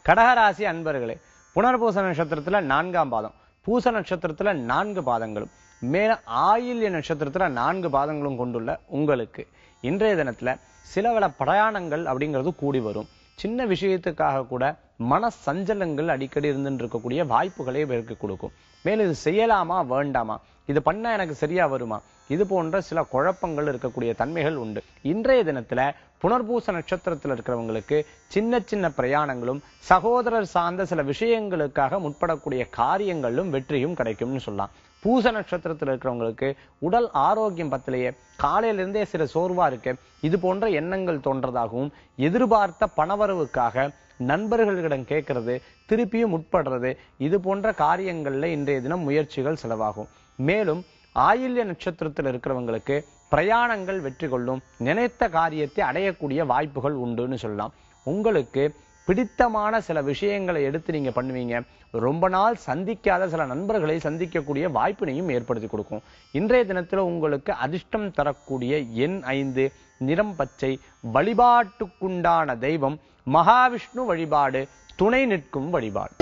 கடகராசி அன்பர்களே, புனர்பூச நட்சத்திரத்துல 4ஆம் பாதம், பூச நட்சத்திரத்துல 4 பாதங்களும், மேல ஆயில்ய நட்சத்திரத்துல 4 பாதங்களும் கொண்டுள்ள உங்களுக்கு இன்றைய தினத்துல சில பிரயாணங்கள் அப்படிங்கிறது கூடி வரும். சின்ன விஷயத்துக்காக கூட மன சஞ்சலங்கள் அடிக்கடி இருந்துட்டு இருக்கக்கூடிய வாய்ப்புகளை இவருக்கு கொடுக்கும். மேலும் இது செய்யலாமா வேண்டாமா, இது பண்ணா எனக்கு சரியா வருமா, இது போன்ற சில குழப்பங்கள் இருக்கக்கூடிய தன்மைகள் உண்டு. இன்றைய தினத்துல புனர்பூச நட்சத்திரத்தில் இருக்கிறவங்களுக்கு சின்ன சின்ன பிரயாணங்களும் சகோதரர் சார்ந்த சில விஷயங்களுக்காக முற்படக்கூடிய காரியங்களும் வெற்றியும் கிடைக்கும்னு சொல்லலாம். பூச நட்சத்திரத்தில் இருக்கிறவங்களுக்கு உடல் ஆரோக்கியம் பத்திலேயே காலையிலிருந்தே சில சோர்வா இருக்கு, இது போன்ற எண்ணங்கள் தோன்றதாகவும், எதிர்பார்த்த பணவரவுக்காக நண்பர்களிடம் கேட்கறது, திருப்பியும் உட்படுறது, இது போன்ற காரியங்கள்ல இன்றைய தினம் முயற்சிகள் செலவாகும். மேலும் ஆயில்ய நட்சத்திரத்தில் இருக்கிறவங்களுக்கு பிரயாணங்கள் வெற்றி கொள்ளும், நினைத்த காரியத்தை அடையக்கூடிய வாய்ப்புகள் உண்டுன்னு சொல்லலாம். உங்களுக்கு பிடித்தமான சில விஷயங்களை எடுத்து நீங்க பண்ணுவீங்க. ரொம்ப நாள் சந்திக்காத சில நண்பர்களை சந்திக்கக்கூடிய வாய்ப்பினையும் ஏற்படுத்தி கொடுக்கும். இன்றைய தினத்துல உங்களுக்கு அதிர்ஷ்டம் தரக்கூடிய எண் 5, நிறம் பச்சை, வழிபாட்டுக்குண்டான தெய்வம் மகாவிஷ்ணு வழிபாடு, துணை நிற்கும் வழிபாடு.